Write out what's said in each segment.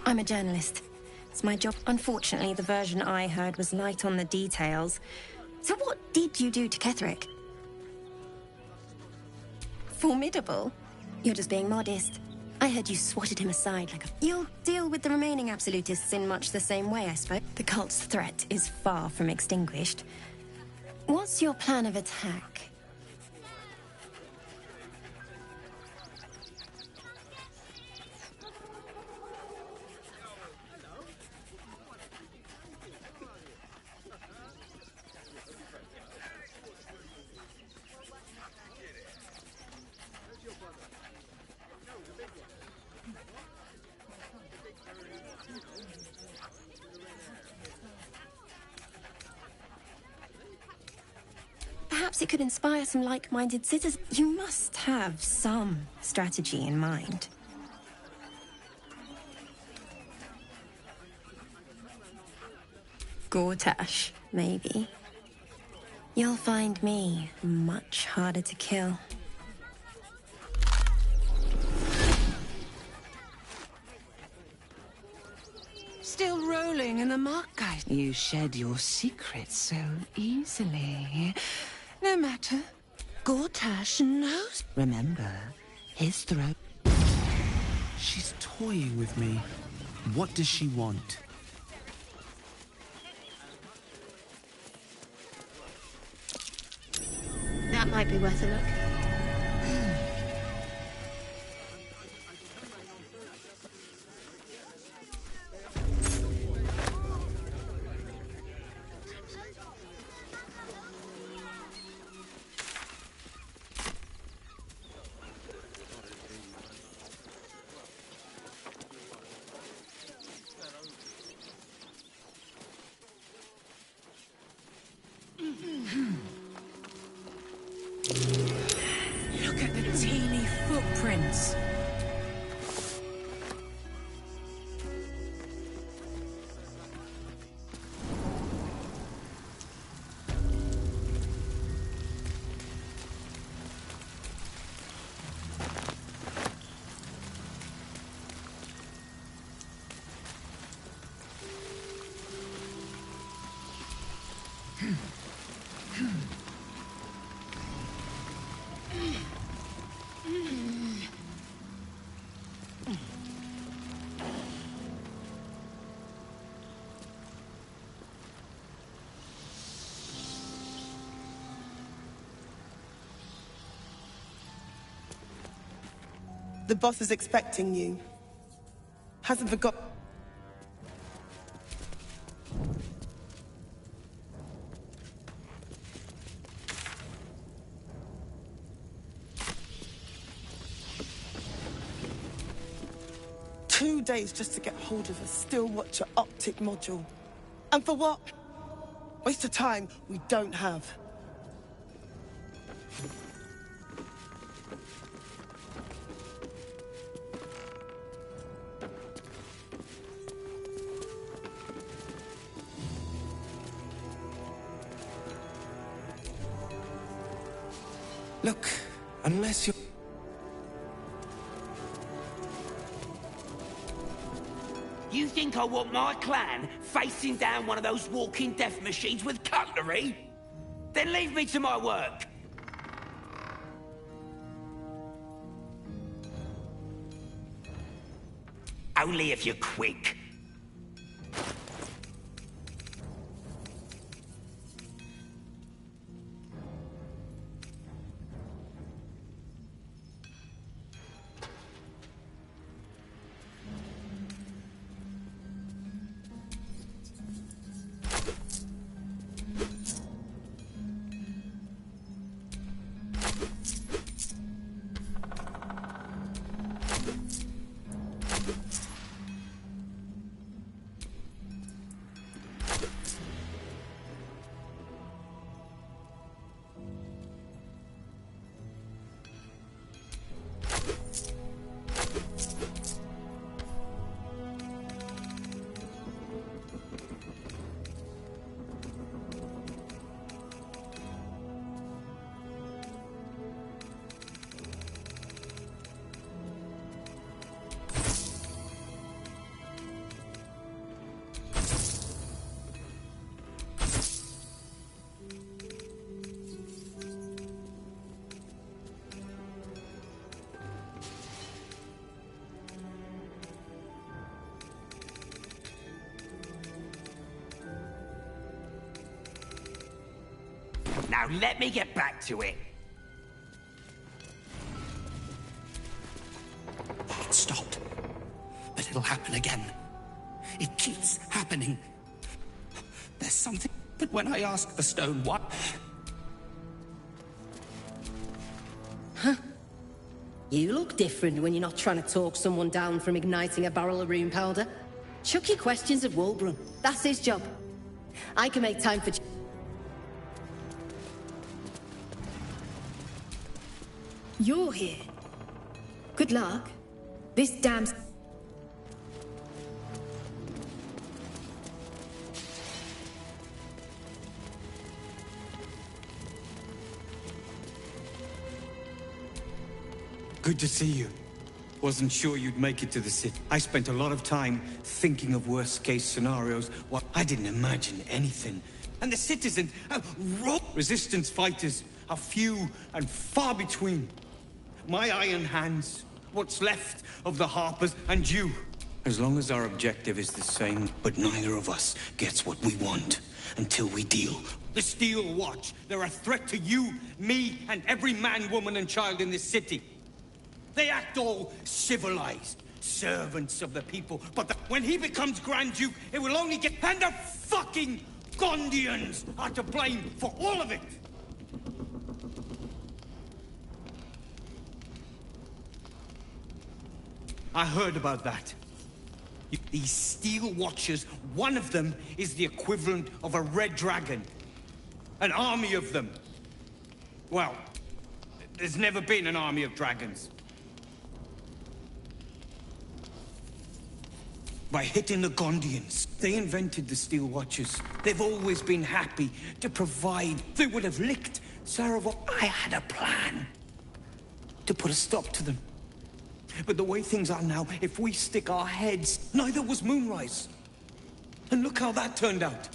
I'm a journalist. It's my job. Unfortunately, the version I heard was light on the details. So what did you do to Ketherick? Formidable? You're just being modest. I heard you swatted him aside like a... You'll deal with the remaining absolutists in much the same way, I suppose. The cult's threat is far from extinguished. What's your plan of attack? Perhaps it could inspire some like-minded citizens. You must have some strategy in mind. Gortash, maybe. You'll find me much harder to kill. Still rolling in the muck, guys. You shed your secrets so easily. No matter. Gortash knows. Remember, his throat. She's toying with me. What does she want? That might be worth a look. Look at the teeny footprints. The boss is expecting you. Hasn't forgot. Two days just to get hold of a Still Watcher optic module. And for what? Waste of time we don't have. Look, unless you're... You think I want my clan facing down one of those walking death machines with cutlery? Then leave me to my work. Only if you're quick. Now let me get back to it. It stopped. But it'll happen again. It keeps happening. There's something. But when I ask the stone what... You look different when you're not trying to talk someone down from igniting a barrel of rune powder. Chuck your questions at Wulbrun. That's his job. I can make time for... You're here. Good luck. This damn... Good to see you. Wasn't sure you'd make it to the city. I spent a lot of time thinking of worst-case scenarios. Well, I didn't imagine anything. And the citizens, resistance fighters, are few and far between. My iron hands, what's left of the Harpers, and you. As long as our objective is the same, but neither of us gets what we want until we deal. The Steel Watch, they're a threat to you, me, and every man, woman, and child in this city. They act all civilized, servants of the people, but when he becomes Grand Duke, it will only get... And the fucking Gondians are to blame for all of it! I heard about that. These Steel Watchers, one of them is the equivalent of a red dragon. An army of them. Well, there's never been an army of dragons. By hitting the Gondians, they invented the Steel Watchers. They've always been happy to provide. They would have licked Saravok. I had a plan to put a stop to them. But the way things are now, if we stick our heads, neither was Moonrise. And look how that turned out.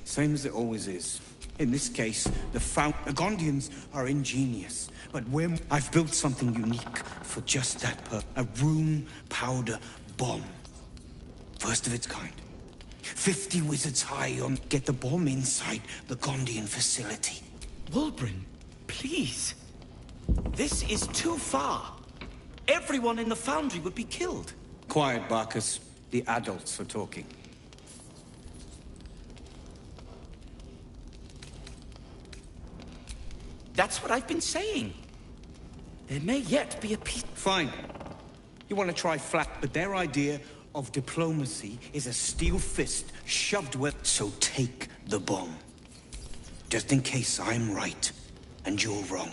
Same as it always is. In this case, the Gondians are ingenious. But I've built something unique for just that purpose. A rune powder bomb. First of its kind. 50 wizards high on... Get the bomb inside the Gondian facility. Wulbrun, please. This is too far. Everyone in the Foundry would be killed. Quiet, Barkus. The adults are talking. That's what I've been saying. There may yet be a peace... Fine. You want to try flat, but their idea of diplomacy is a steel fist shoved with... So take the bomb. Just in case I'm right and you're wrong.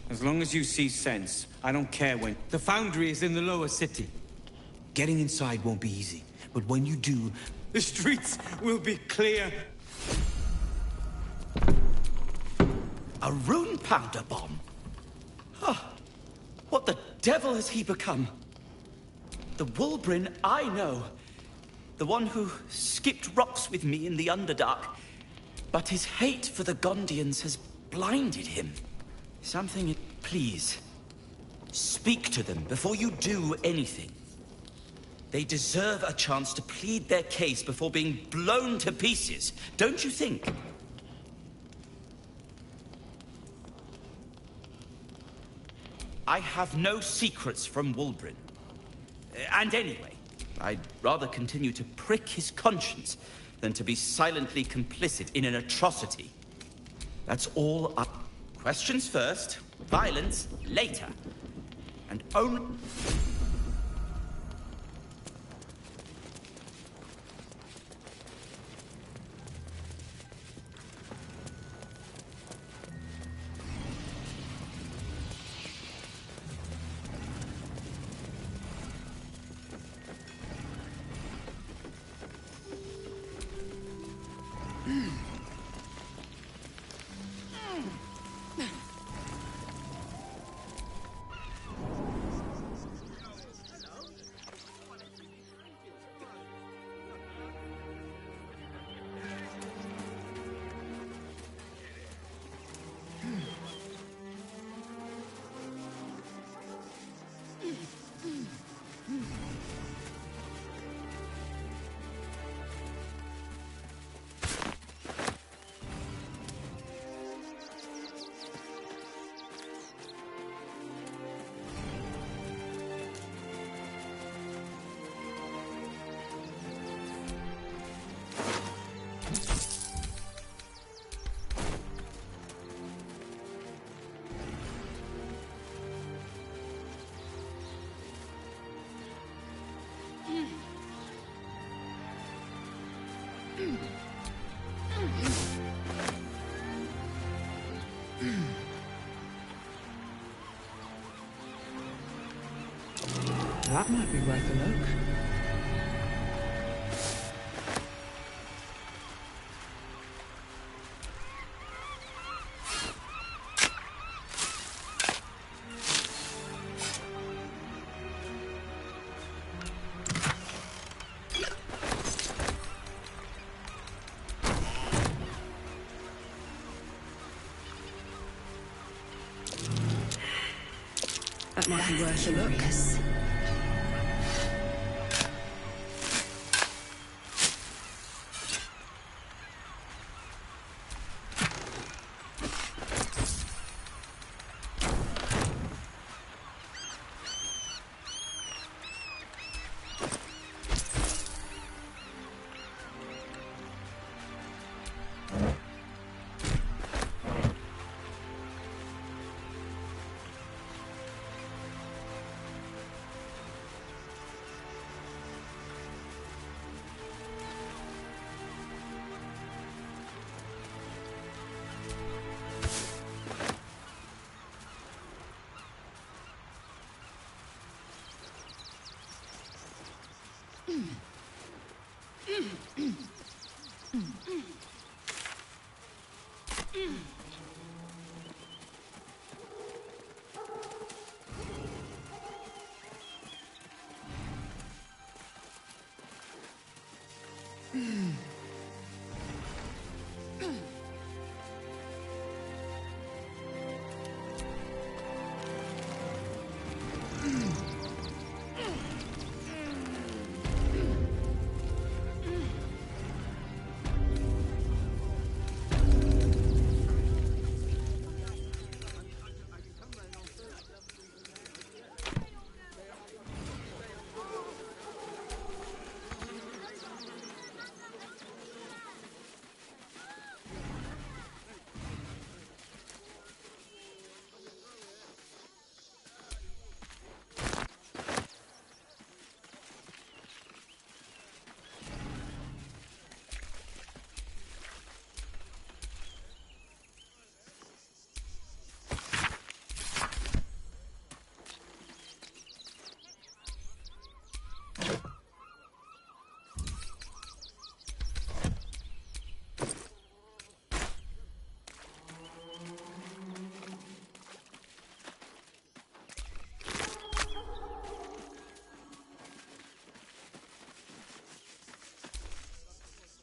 As long as you see sense, I don't care when... The Foundry is in the lower city. Getting inside won't be easy, but when you do, the streets will be clear. A rune powder bomb? Huh. What the devil has he become? The Wulbrun I know. The one who skipped rocks with me in the Underdark. But his hate for the Gondians has blinded him. Something... Please. Speak to them before you do anything. They deserve a chance to plead their case before being blown to pieces, don't you think? I have no secrets from Wulbrun. And anyway, I'd rather continue to prick his conscience than to be silently complicit in an atrocity. That's all I... Questions first, violence later. And only... That might be worth a look. That might be worth a look.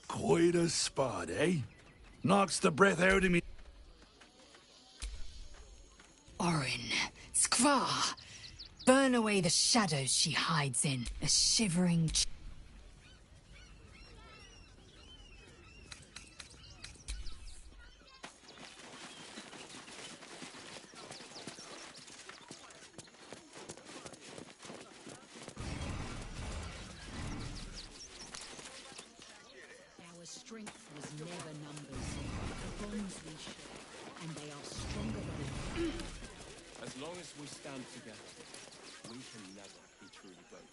Quite a spot, eh? Knocks the breath out of me. Orin, Skvar, burn away the shadows she hides in, a shivering... Our strength was never numbers. The bonds we share, and they are stronger than ever. As long as we stand together, we can never be truly broken.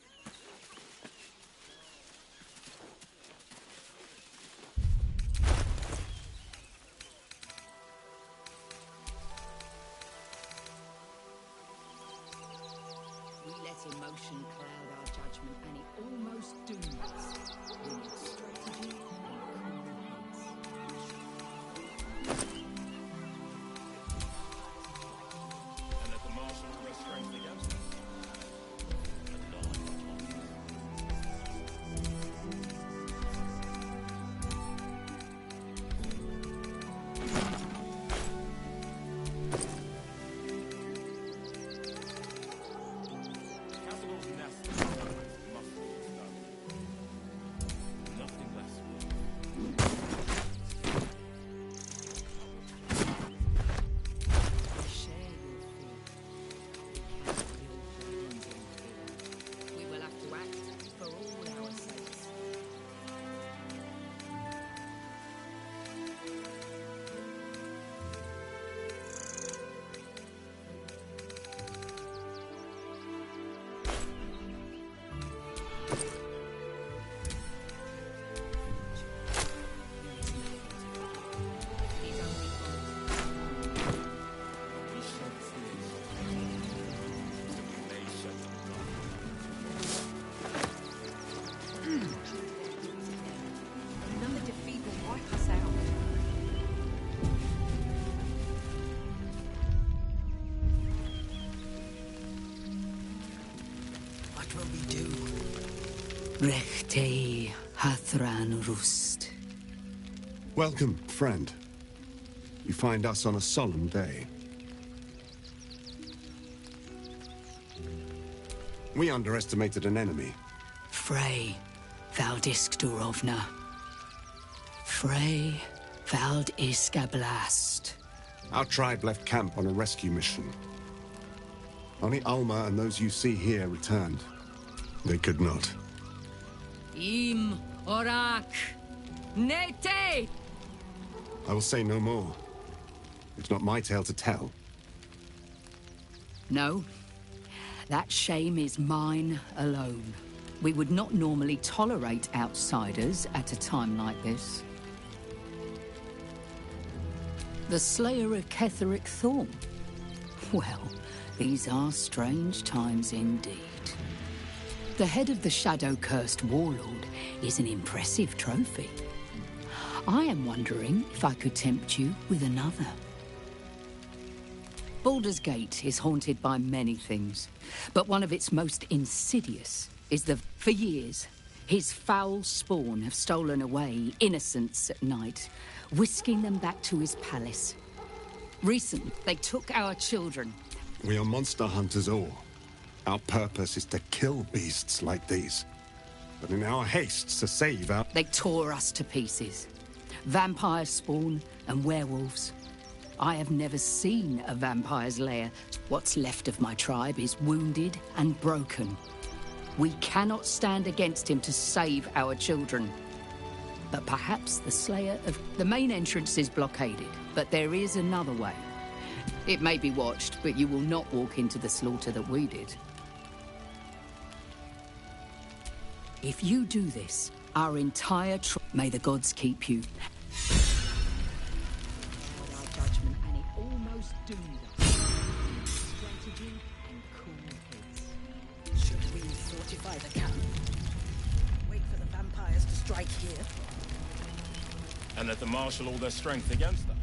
We let emotion cloud our judgment, and it almost doomed us. We need strategy and cool heads. And let the marshal of their strength against us. And not our Capital's nest of must be exterminated. Nothing less will. What will we do? Rechtei Hathran Rust. Welcome, friend. You find us on a solemn day. We underestimated an enemy. Frey Valdiskdurovna. Frey Valdiskablast. Our tribe left camp on a rescue mission. Only Alma and those you see here returned. They could not. Im Orak Nete! I will say no more. It's not my tale to tell. No. That shame is mine alone. We would not normally tolerate outsiders at a time like this. The Slayer of Ketheric Thorn. Well, these are strange times indeed. The head of the shadow-cursed warlord is an impressive trophy. I am wondering if I could tempt you with another. Baldur's Gate is haunted by many things, but one of its most insidious is for years, his foul spawn have stolen away innocents at night, whisking them back to his palace. Recently, they took our children. We are monster hunters all. Our purpose is to kill beasts like these. But in our haste to save our... They tore us to pieces. Vampire spawn and werewolves. I have never seen a vampire's lair. What's left of my tribe is wounded and broken. We cannot stand against him to save our children. But perhaps the Slayer of... The main entrance is blockaded, but there is another way. It may be watched, but you will not walk into the slaughter that we did. If you do this, our entire tribe... May the gods keep you. Our judgment, and it almost doomed us. Strategy and cool heads. Should we fortify the camp? Wait for the vampires to strike here? And let them marshal all their strength against us.